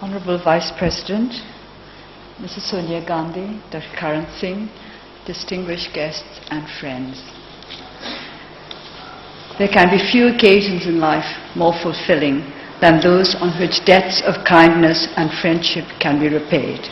Honorable Vice President, Mrs. Sonia Gandhi, Dr. Karan Singh, distinguished guests and friends. There can be few occasions in life more fulfilling than those on which debts of kindness and friendship can be repaid.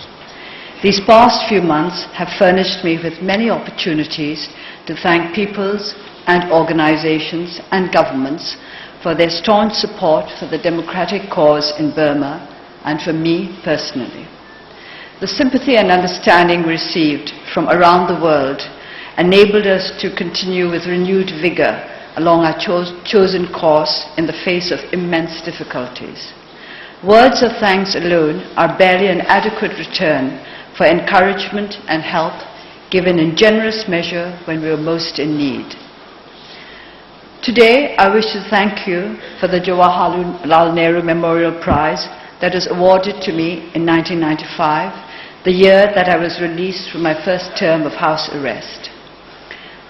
These past few months have furnished me with many opportunities to thank peoples and organizations and governments for their staunch support for the democratic cause in Burma and for me personally. The sympathy and understanding received from around the world enabled us to continue with renewed vigor along our chosen course in the face of immense difficulties. Words of thanks alone are barely an adequate return for encouragement and help given in generous measure when we were most in need. Today, I wish to thank you for the Jawaharlal Nehru Memorial Prize that was awarded to me in 1995, the year that I was released from my first term of house arrest.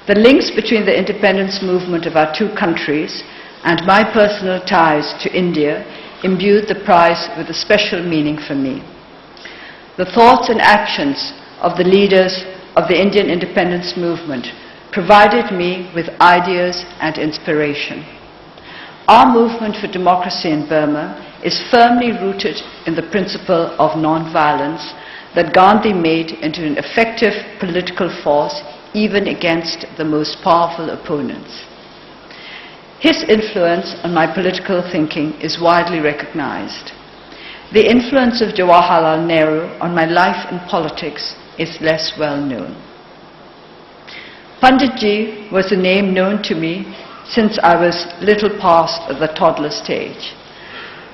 The links between the independence movement of our two countries and my personal ties to India imbued the prize with a special meaning for me. The thoughts and actions of the leaders of the Indian independence movement provided me with ideas and inspiration. Our movement for democracy in Burma is firmly rooted in the principle of non-violence that Gandhi made into an effective political force even against the most powerful opponents. His influence on my political thinking is widely recognized. The influence of Jawaharlal Nehru on my life in politics is less well known. Panditji was a name known to me since I was little past the toddler stage.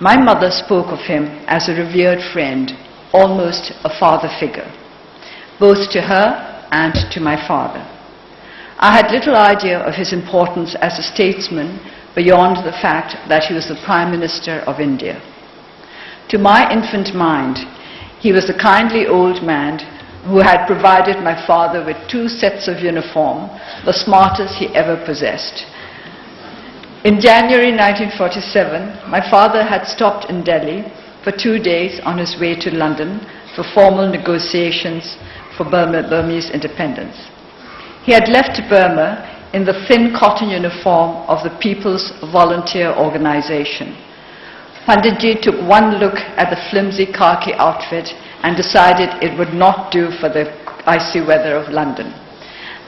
My mother spoke of him as a revered friend, almost a father figure, both to her and to my father. I had little idea of his importance as a statesman beyond the fact that he was the Prime Minister of India. To my infant mind, he was a kindly old man who had provided my father with 2 sets of uniform, the smartest he ever possessed. In January 1947, my father had stopped in Delhi for 2 days on his way to London for formal negotiations for Burmese independence. He had left Burma in the thin cotton uniform of the People's Volunteer Organization. Panditji took one look at the flimsy khaki outfit and decided it would not do for the icy weather of London.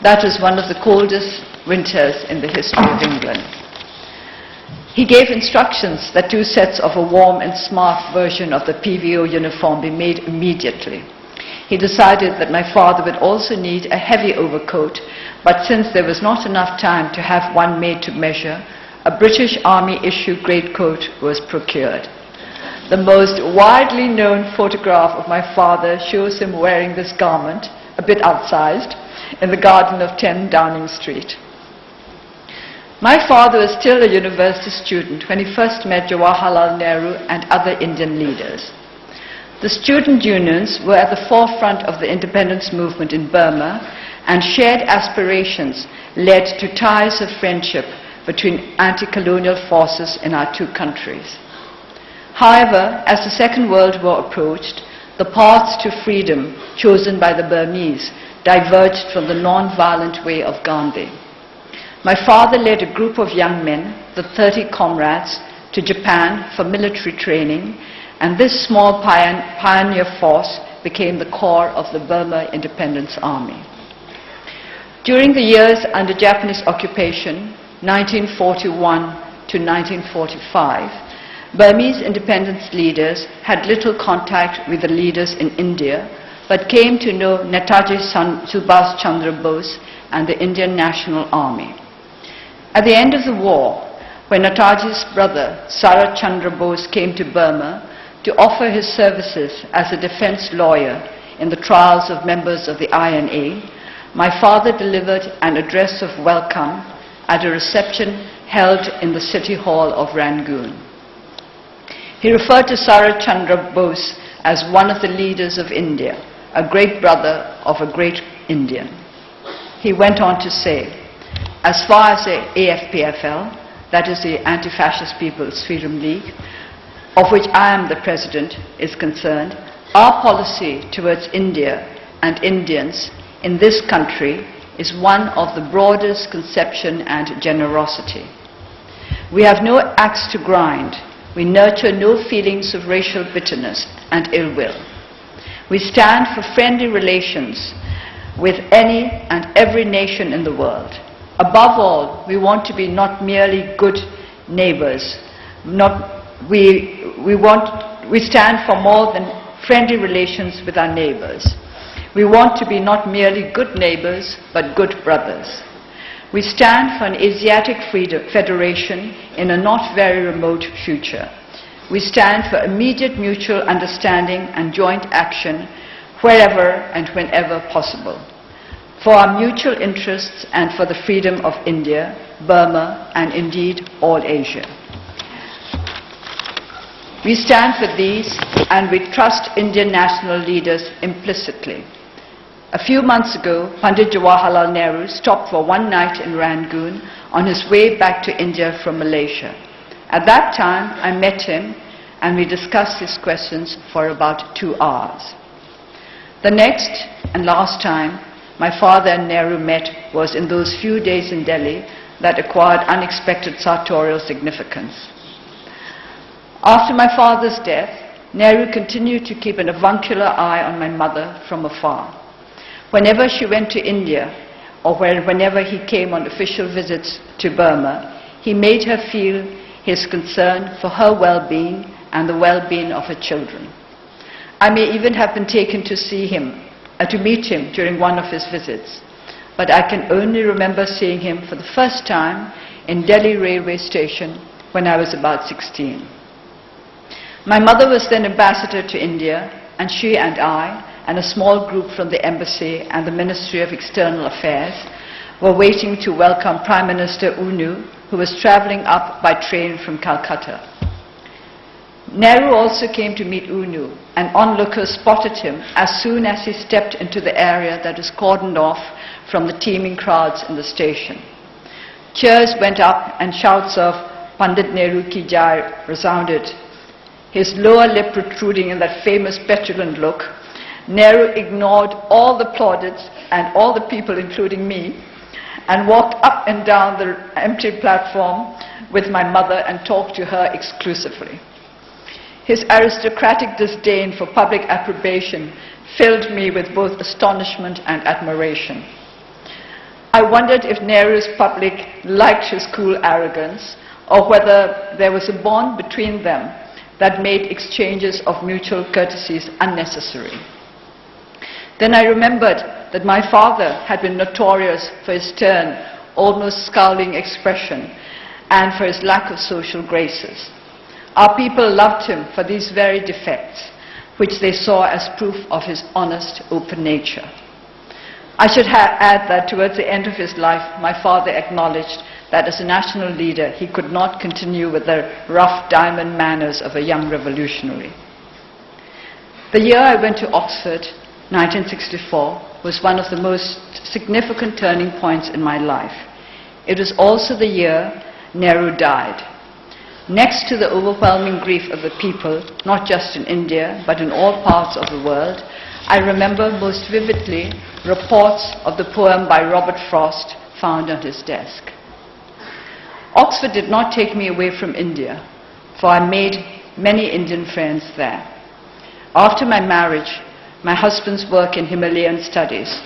That was one of the coldest winters in the history of England. He gave instructions that 2 sets of a warm and smart version of the PVO uniform be made immediately. He decided that my father would also need a heavy overcoat, but since there was not enough time to have one made to measure, a British Army issue greatcoat was procured. The most widely known photograph of my father shows him wearing this garment, a bit outsized, in the garden of 10 Downing Street. My father was still a university student when he first met Jawaharlal Nehru and other Indian leaders. The student unions were at the forefront of the independence movement in Burma, and shared aspirations led to ties of friendship between anti-colonial forces in our two countries. However, as the Second World War approached, the paths to freedom chosen by the Burmese diverged from the non-violent way of Gandhi. My father led a group of young men, the 30 comrades, to Japan for military training, and this small pioneer force became the core of the Burma Independence Army. During the years under Japanese occupation, 1941 to 1945, Burmese independence leaders had little contact with the leaders in India, but came to know Netaji Subhash Chandra Bose and the Indian National Army. At the end of the war, when Netaji's brother Sarat Chandra Bose came to Burma to offer his services as a defense lawyer in the trials of members of the INA, my father delivered an address of welcome at a reception held in the City Hall of Rangoon. He referred to Sarat Chandra Bose as one of the leaders of India, a great brother of a great Indian. He went on to say, as far as the AFPFL, that is the Anti-Fascist People's Freedom League, of which I am the President, is concerned, our policy towards India and Indians in this country is one of the broadest conception and generosity. We have no axe to grind. We nurture no feelings of racial bitterness and ill will. We stand for friendly relations with any and every nation in the world. Above all, we want to be not merely good neighbors. We stand for more than friendly relations with our neighbors. We want to be not merely good neighbors, but good brothers. We stand for an Asiatic federation in a not very remote future. We stand for immediate mutual understanding and joint action wherever and whenever possible, for our mutual interests and for the freedom of India, Burma, and indeed all Asia. We stand for these and we trust Indian national leaders implicitly. A few months ago, Pandit Jawaharlal Nehru stopped for one night in Rangoon on his way back to India from Malaysia. At that time, I met him and we discussed his questions for about 2 hours. The next and last time my father and Nehru met was in those few days in Delhi that acquired unexpected sartorial significance. After my father's death, Nehru continued to keep an avuncular eye on my mother from afar. Whenever she went to India, or whenever he came on official visits to Burma, he made her feel his concern for her well-being and the well-being of her children. I may even have been taken to meet him during one of his visits, but I can only remember seeing him for the first time in Delhi railway station when I was about 16. My mother was then ambassador to India, and she and I, and a small group from the embassy and the Ministry of External Affairs, were waiting to welcome Prime Minister UNU, who was travelling up by train from Calcutta. Nehru also came to meet UNU, and onlookers spotted him as soon as he stepped into the area that was cordoned off from the teeming crowds in the station. Cheers went up and shouts of Pandit Nehru Ki Jai resounded. His lower lip protruding in that famous petulant look, Nehru ignored all the plaudits and all the people, including me, and walked up and down the empty platform with my mother and talked to her exclusively. His aristocratic disdain for public approbation filled me with both astonishment and admiration. I wondered if Nehru's public liked his cool arrogance, or whether there was a bond between them that made exchanges of mutual courtesies unnecessary. Then I remembered that my father had been notorious for his stern, almost scowling expression and for his lack of social graces. Our people loved him for these very defects, which they saw as proof of his honest, open nature. I should add that towards the end of his life, my father acknowledged that as a national leader, he could not continue with the rough diamond manners of a young revolutionary. The year I went to Oxford, 1964, was one of the most significant turning points in my life. It was also the year Nehru died. Next to the overwhelming grief of the people, not just in India, but in all parts of the world, I remember most vividly reports of the poem by Robert Frost found on his desk. Oxford did not take me away from India, for I made many Indian friends there. After my marriage, my husband's work in Himalayan studies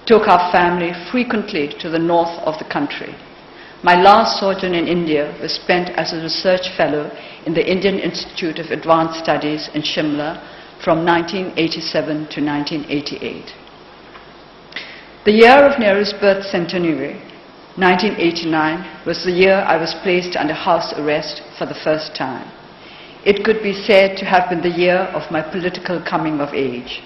took our family frequently to the north of the country. My last sojourn in India was spent as a research fellow in the Indian Institute of Advanced Studies in Shimla from 1987 to 1988. The year of Nehru's birth centenary, 1989, was the year I was placed under house arrest for the first time. It could be said to have been the year of my political coming of age.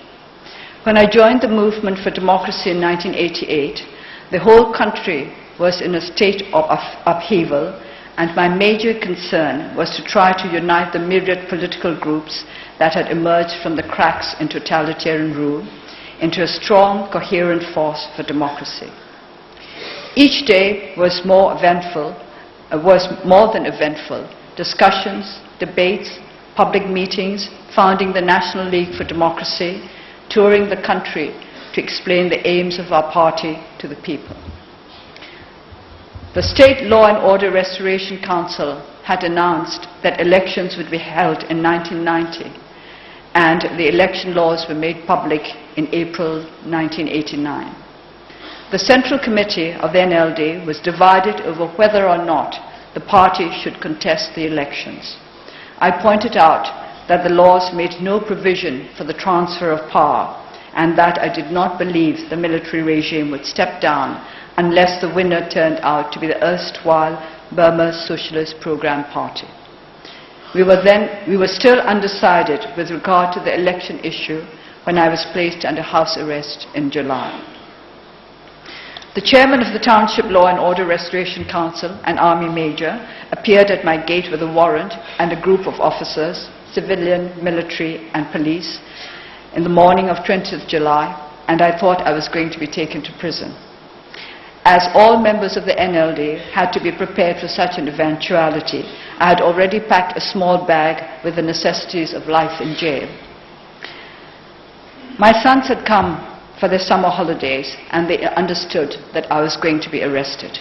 When I joined the movement for democracy in 1988, the whole country was in a state of upheaval, and my major concern was to try to unite the myriad political groups that had emerged from the cracks in totalitarian rule into a strong, coherent force for democracy. Each day was more than eventful. Discussions, debates, public meetings, founding the National League for Democracy, touring the country to explain the aims of our party to the people. The State Law and Order Restoration Council had announced that elections would be held in 1990, and the election laws were made public in April 1989. The Central Committee of the NLD was divided over whether or not the party should contest the elections. I pointed out that the laws made no provision for the transfer of power and that I did not believe the military regime would step down unless the winner turned out to be the erstwhile Burma Socialist Program Party. We were still undecided with regard to the election issue when I was placed under house arrest in July. The chairman of the Township Law and Order Restoration Council, an army major, appeared at my gate with a warrant and a group of officers, civilian, military and police, in the morning of 20th July, and I thought I was going to be taken to prison. As all members of the NLD had to be prepared for such an eventuality, I had already packed a small bag with the necessities of life in jail. My sons had come for their summer holidays, and they understood that I was going to be arrested.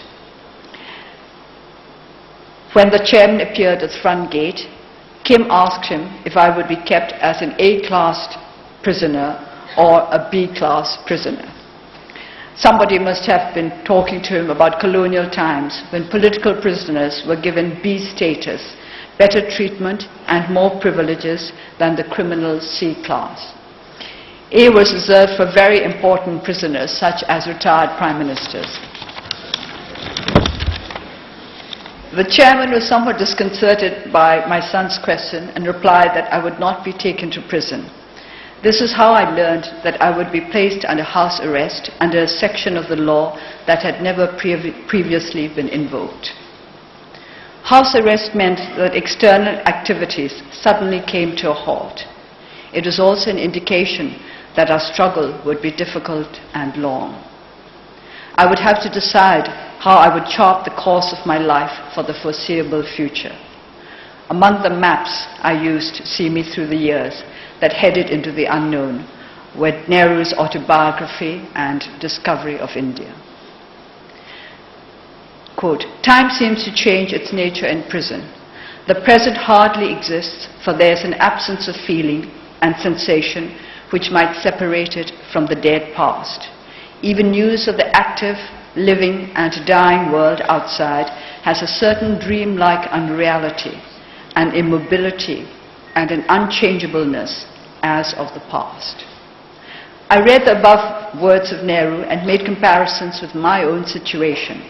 When the chairman appeared at the front gate, Kim asked him if I would be kept as an A-class prisoner or a B-class prisoner. Somebody must have been talking to him about colonial times when political prisoners were given B status, better treatment and more privileges than the criminal C-class. A was reserved for very important prisoners such as retired prime ministers. The chairman was somewhat disconcerted by my son's question and replied that I would not be taken to prison. This is how I learned that I would be placed under house arrest under a section of the law that had never previously been invoked. House arrest meant that external activities suddenly came to a halt. It was also an indication that our struggle would be difficult and long. I would have to decide how I would chart the course of my life for the foreseeable future. Among the maps I used to see me through the years that headed into the unknown were Nehru's autobiography and Discovery of India. Quote, "Time seems to change its nature in prison. The present hardly exists, for there is an absence of feeling and sensation which might separate it from the dead past. Even news of the active, living and dying world outside has a certain dream-like unreality, an immobility and an unchangeableness as of the past." I read the above words of Nehru and made comparisons with my own situation.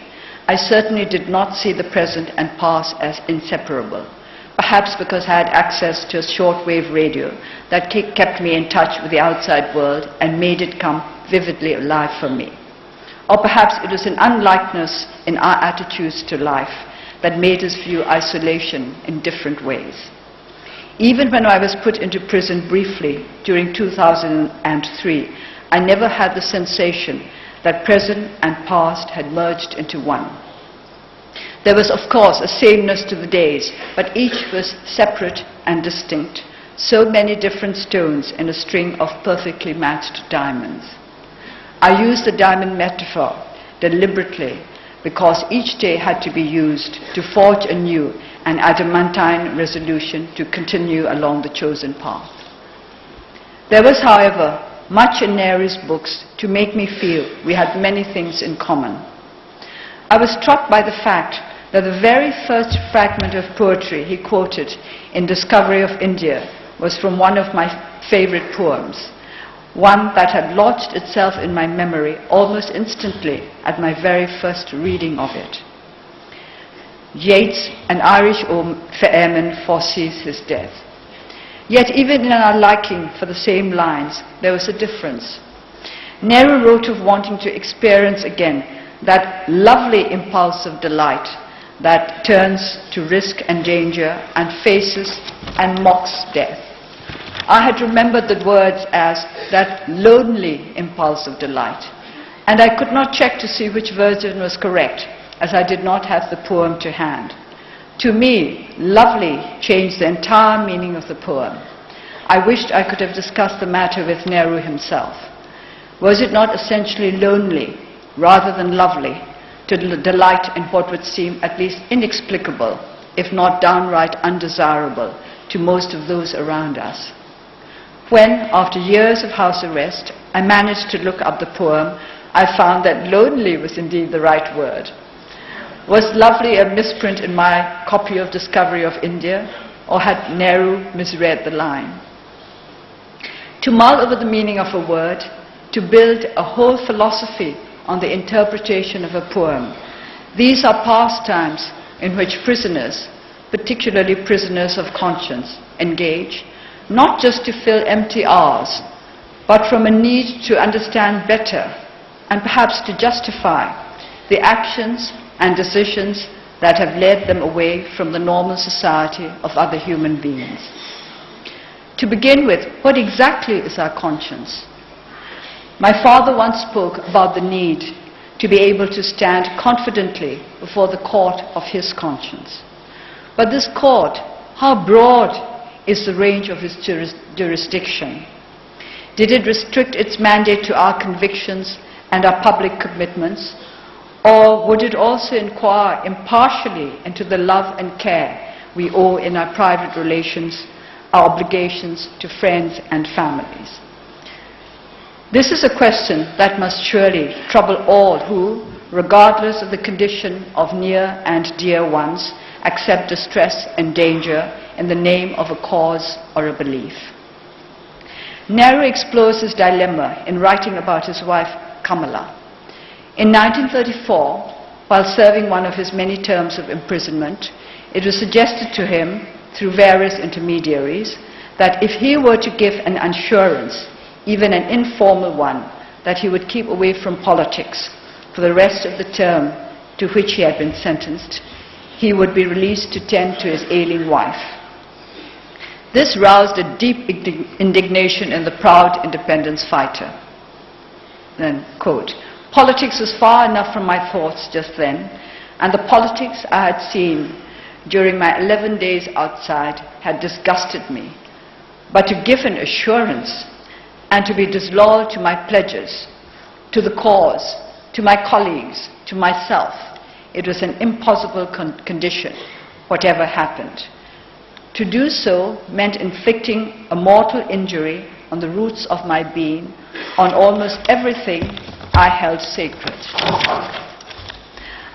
I certainly did not see the present and past as inseparable, perhaps because I had access to a shortwave radio that kept me in touch with the outside world and made it come vividly alive for me. Or perhaps it was an unlikeness in our attitudes to life that made us view isolation in different ways. Even when I was put into prison briefly during 2003, I never had the sensation that present and past had merged into one. There was, of course, a sameness to the days, but each was separate and distinct, so many different stones in a string of perfectly matched diamonds. I use the diamond metaphor deliberately because each day had to be used to forge anew an adamantine resolution to continue along the chosen path. There was, however, much in Nehru's books to make me feel we had many things in common. I was struck by the fact that the very first fragment of poetry he quoted in Discovery of India was from one of my favorite poems, one that had lodged itself in my memory almost instantly at my very first reading of it. Yeats, an Irish airman, foresees his death. Yet even in our liking for the same lines, there was a difference. Nehru wrote of wanting to experience again that lovely impulse of delight that turns to risk and danger and faces and mocks death. I had remembered the words as that lonely impulse of delight, and I could not check to see which version was correct, as I did not have the poem to hand. To me, lovely changed the entire meaning of the poem. I wished I could have discussed the matter with Nehru himself. Was it not essentially lonely, rather than lovely, to delight in what would seem at least inexplicable, if not downright undesirable, to most of those around us? When, after years of house arrest, I managed to look up the poem, I found that lonely was indeed the right word. Was lovely a misprint in my copy of Discovery of India, or had Nehru misread the line? To mull over the meaning of a word, to build a whole philosophy on the interpretation of a poem, these are pastimes in which prisoners, particularly prisoners of conscience, engage, not just to fill empty hours, but from a need to understand better and perhaps to justify the actions and decisions that have led them away from the normal society of other human beings. To begin with, what exactly is our conscience? My father once spoke about the need to be able to stand confidently before the court of his conscience. But this court, how broad is the range of its jurisdiction? Did it restrict its mandate to our convictions and our public commitments? Or would it also inquire impartially into the love and care we owe in our private relations, our obligations to friends and families? This is a question that must surely trouble all who, regardless of the condition of near and dear ones, accept distress and danger in the name of a cause or a belief. Nehru explores his dilemma in writing about his wife Kamala. In 1934, while serving one of his many terms of imprisonment, it was suggested to him through various intermediaries that if he were to give an assurance, even an informal one, that he would keep away from politics for the rest of the term to which he had been sentenced, he would be released to tend to his ailing wife. This roused a deep indignation in the proud independence fighter. Then, quote, "Politics was far enough from my thoughts just then, and the politics I had seen during my 11 days outside had disgusted me. But to give an assurance and to be disloyal to my pledges, to the cause, to my colleagues, to myself, it was an impossible condition, whatever happened. To do so meant inflicting a mortal injury on the roots of my being, on almost everything I held sacred."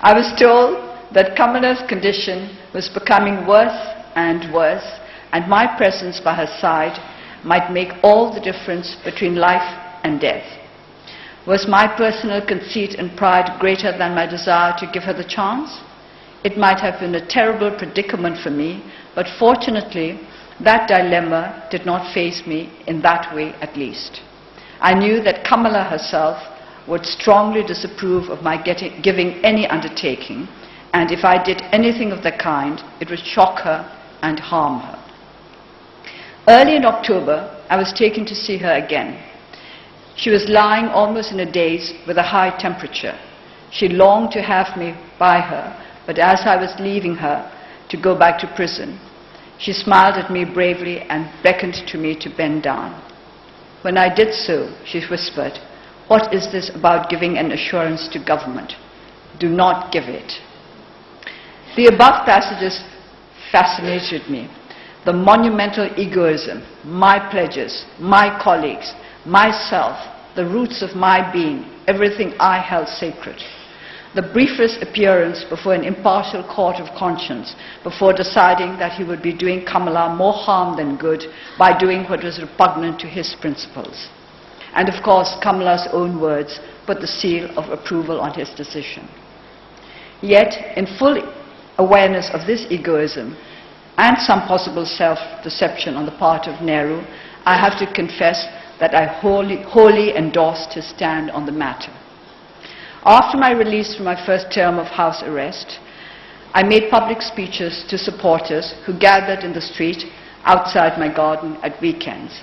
I was told that Kamala's condition was becoming worse and worse, and my presence by her side might make all the difference between life and death. Was my personal conceit and pride greater than my desire to give her the chance? It might have been a terrible predicament for me, but fortunately, that dilemma did not face me in that way at least. I knew that Kamala herself would strongly disapprove of my giving any undertaking, and if I did anything of the kind, it would shock her and harm her. Early in October, I was taken to see her again. She was lying almost in a daze with a high temperature. She longed to have me by her, but as I was leaving her to go back to prison, she smiled at me bravely and beckoned to me to bend down. When I did so, she whispered, "What is this about giving an assurance to government? Do not give it." The above passages fascinated me. The monumental egoism, my pledges, my colleagues, myself, the roots of my being, everything I held sacred. The briefest appearance before an impartial court of conscience, before deciding that he would be doing Kamala more harm than good by doing what was repugnant to his principles. And of course, Kamala's own words put the seal of approval on his decision. Yet, in full awareness of this egoism and some possible self-deception on the part of Nehru, I have to confess that I wholly endorsed his stand on the matter. After my release from my first term of house arrest, I made public speeches to supporters who gathered in the street outside my garden at weekends.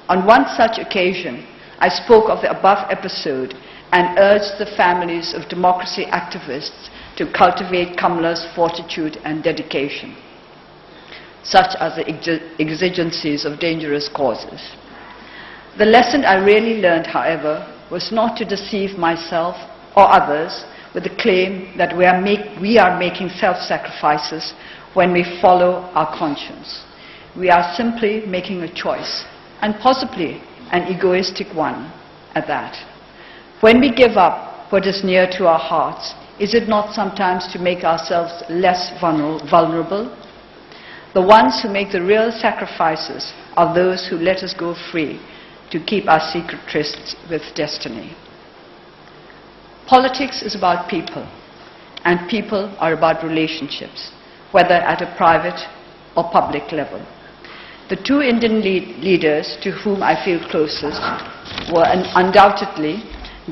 On one such occasion, I spoke of the above episode and urged the families of democracy activists to cultivate Kamala's fortitude and dedication, such as the exigencies of dangerous causes. The lesson I really learned, however, was not to deceive myself or others with the claim that we are making self-sacrifices when we follow our conscience. We are simply making a choice, and possibly an egoistic one at that. When we give up what is near to our hearts, is it not sometimes to make ourselves less vulnerable? The ones who make the real sacrifices are those who let us go free to keep our secret trysts with destiny. Politics is about people, and people are about relationships, whether at a private or public level. The two Indian leaders to whom I feel closest were undoubtedly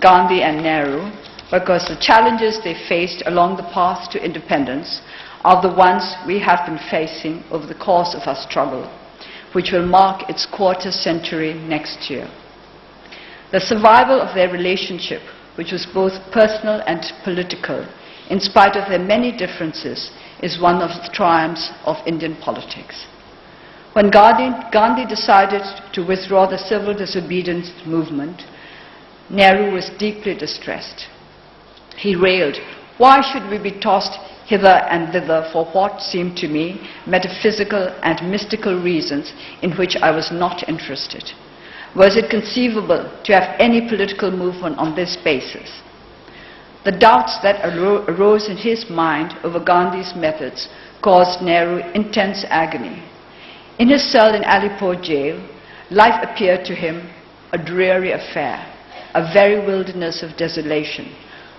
Gandhi and Nehru, because the challenges they faced along the path to independence are the ones we have been facing over the course of our struggle, which will mark its quarter century next year. The survival of their relationship, which was both personal and political, in spite of their many differences, is one of the triumphs of Indian politics. When Gandhi decided to withdraw the civil disobedience movement, Nehru was deeply distressed. He railed, "Why should we be tossed hither and thither for what seemed to me metaphysical and mystical reasons in which I was not interested? Was it conceivable to have any political movement on this basis?" The doubts that arose in his mind over Gandhi's methods caused Nehru intense agony. In his cell in Alipore jail, life appeared to him a dreary affair, a very wilderness of desolation.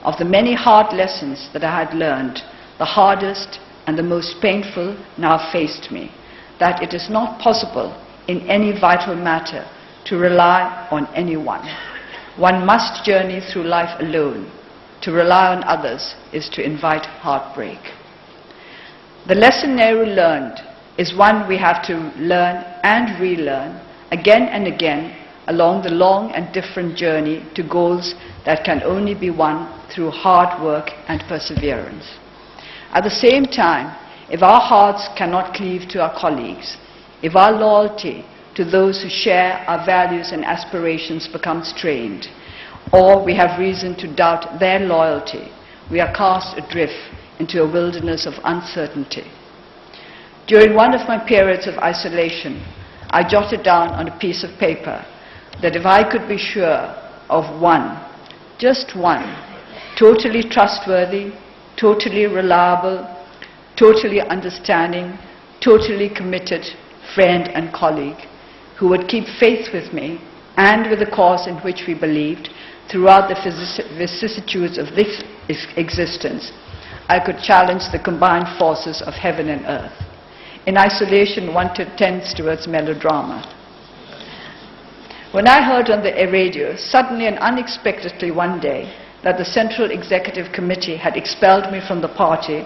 Of the many hard lessons that I had learned, the hardest and the most painful now faced me, that it is not possible in any vital matter to rely on anyone. One must journey through life alone. To rely on others is to invite heartbreak. The lesson Nehru learned is one we have to learn and relearn again and again along the long and different journey to goals that can only be won through hard work and perseverance. At the same time, if our hearts cannot cleave to our colleagues, if our loyalty to those who share our values and aspirations becomes strained, or we have reason to doubt their loyalty, we are cast adrift into a wilderness of uncertainty. During one of my periods of isolation, I jotted down on a piece of paper that if I could be sure of one, just one, totally trustworthy, totally reliable, totally understanding, totally committed friend and colleague who would keep faith with me and with the cause in which we believed throughout the vicissitudes of this existence, I could challenge the combined forces of heaven and earth. In isolation, one tends towards melodrama. When I heard on the radio, suddenly and unexpectedly one day, that the Central Executive Committee had expelled me from the party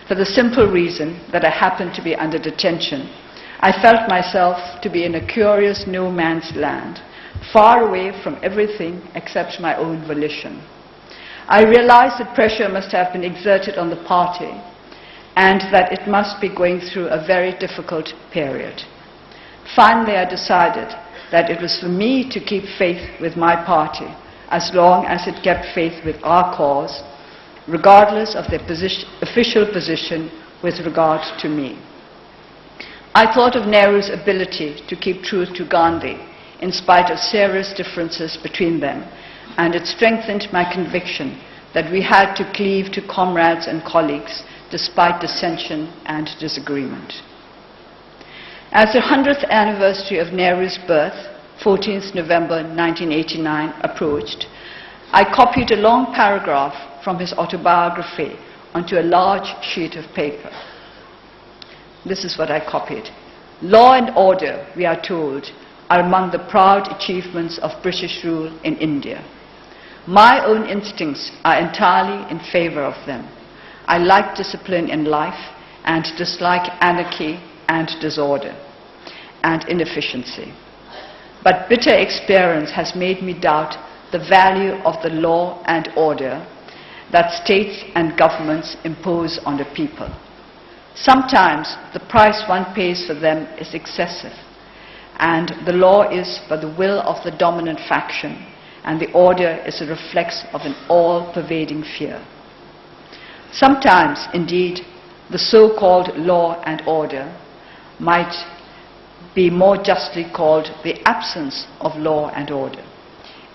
for the simple reason that I happened to be under detention, I felt myself to be in a curious no man's land, far away from everything except my own volition. I realized that pressure must have been exerted on the party and that it must be going through a very difficult period. Finally, I decided that it was for me to keep faith with my party as long as it kept faith with our cause, regardless of their official position with regard to me. I thought of Nehru's ability to keep truth to Gandhi in spite of serious differences between them, and it strengthened my conviction that we had to cleave to comrades and colleagues despite dissension and disagreement. As the 100th anniversary of Nehru's birth, 14th November 1989, approached, I copied a long paragraph from his autobiography onto a large sheet of paper. This is what I copied. "Law and order, we are told, are among the proud achievements of British rule in India. My own instincts are entirely in favor of them. I like discipline in life and dislike anarchy and disorder and inefficiency. But bitter experience has made me doubt the value of the law and order that states and governments impose on the people. Sometimes the price one pays for them is excessive, and the law is but the will of the dominant faction, and the order is a reflex of an all-pervading fear. Sometimes, indeed, the so-called law and order might be more justly called the absence of law and order.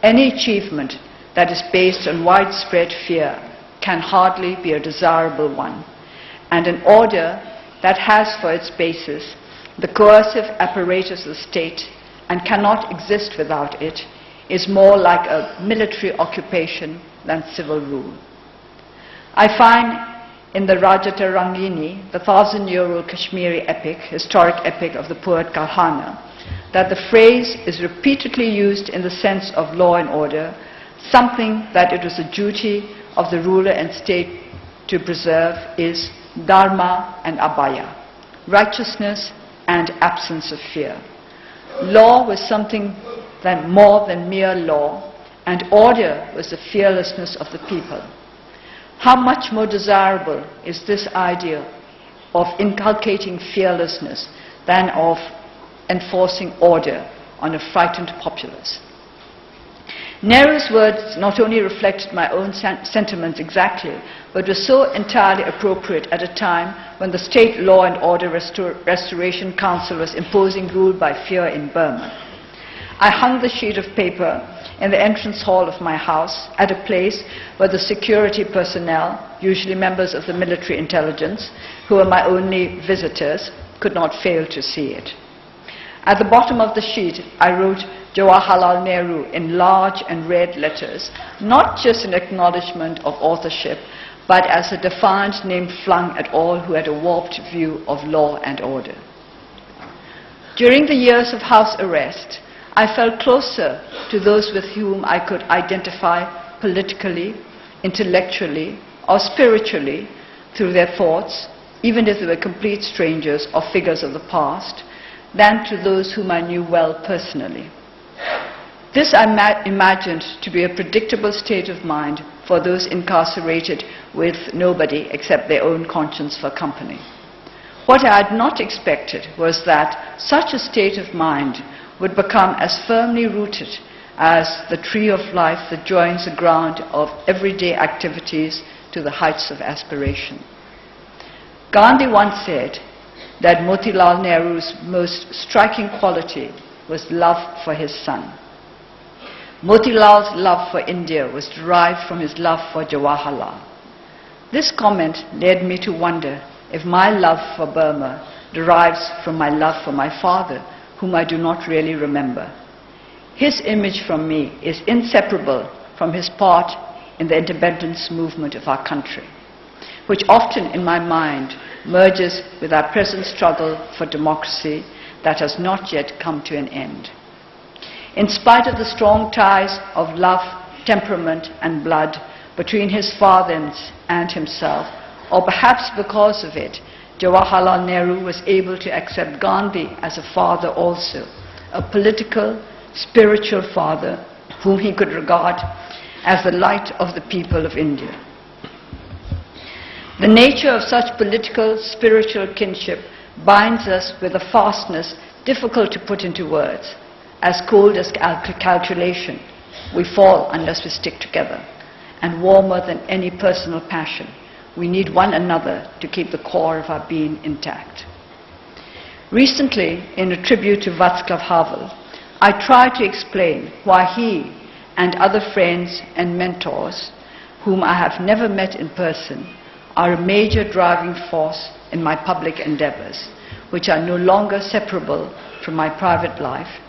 Any achievement that is based on widespread fear can hardly be a desirable one, and an order that has for its basis the coercive apparatus of the state and cannot exist without it is more like a military occupation than civil rule. I find in the Rajatarangini, the 1,000-year-old Kashmiri epic, historic epic of the poet Kalhana, that the phrase is repeatedly used in the sense of law and order, something that it was a duty of the ruler and state to preserve is dharma and abhaya, righteousness and absence of fear. Law was something more than mere law, and order was the fearlessness of the people. How much more desirable is this idea of inculcating fearlessness than of enforcing order on a frightened populace? Nehru's words not only reflected my own sentiments exactly, but were so entirely appropriate at a time when the State Law and Order Restoration Council was imposing rule by fear in Burma. I hung the sheet of paper in the entrance hall of my house at a place where the security personnel, usually members of the military intelligence, who were my only visitors, could not fail to see it. At the bottom of the sheet, I wrote Jawaharlal Nehru in large and red letters, not just in acknowledgement of authorship, but as a defiant name flung at all who had a warped view of law and order. During the years of house arrest, I felt closer to those with whom I could identify politically, intellectually, or spiritually through their thoughts, even if they were complete strangers or figures of the past, than to those whom I knew well personally. This I imagined to be a predictable state of mind for those incarcerated with nobody except their own conscience for company. What I had not expected was that such a state of mind would become as firmly rooted as the tree of life that joins the ground of everyday activities to the heights of aspiration. Gandhi once said that Motilal Nehru's most striking quality was love for his son. Motilal's love for India was derived from his love for Jawaharlal. This comment led me to wonder if my love for Burma derives from my love for my father, whom I do not really remember. His image from me is inseparable from his part in the independence movement of our country, which often in my mind merges with our present struggle for democracy that has not yet come to an end. In spite of the strong ties of love, temperament and blood between his father and himself, or perhaps because of it, Jawaharlal Nehru was able to accept Gandhi as a father also, a political, spiritual father whom he could regard as the light of the people of India. The nature of such political, spiritual kinship binds us with a fastness difficult to put into words. As cold as calculation, we fall unless we stick together, and warmer than any personal passion, we need one another to keep the core of our being intact. Recently, in a tribute to Václav Havel, I tried to explain why he and other friends and mentors, whom I have never met in person, are a major driving force in my public endeavors, which are no longer separable from my private life,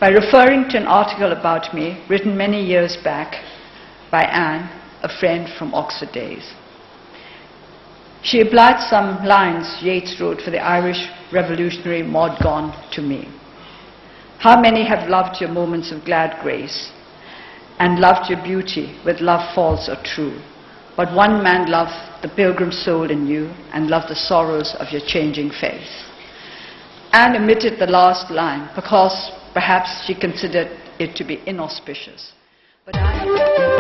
by referring to an article about me written many years back by Anne, a friend from Oxford days. She applied some lines Yeats wrote for the Irish revolutionary Maud Gonne to me. How many have loved your moments of glad grace, and loved your beauty with love false or true, but one man loved the pilgrim soul in you, and loved the sorrows of your changing face. Anne omitted the last line because perhaps she considered it to be inauspicious. But I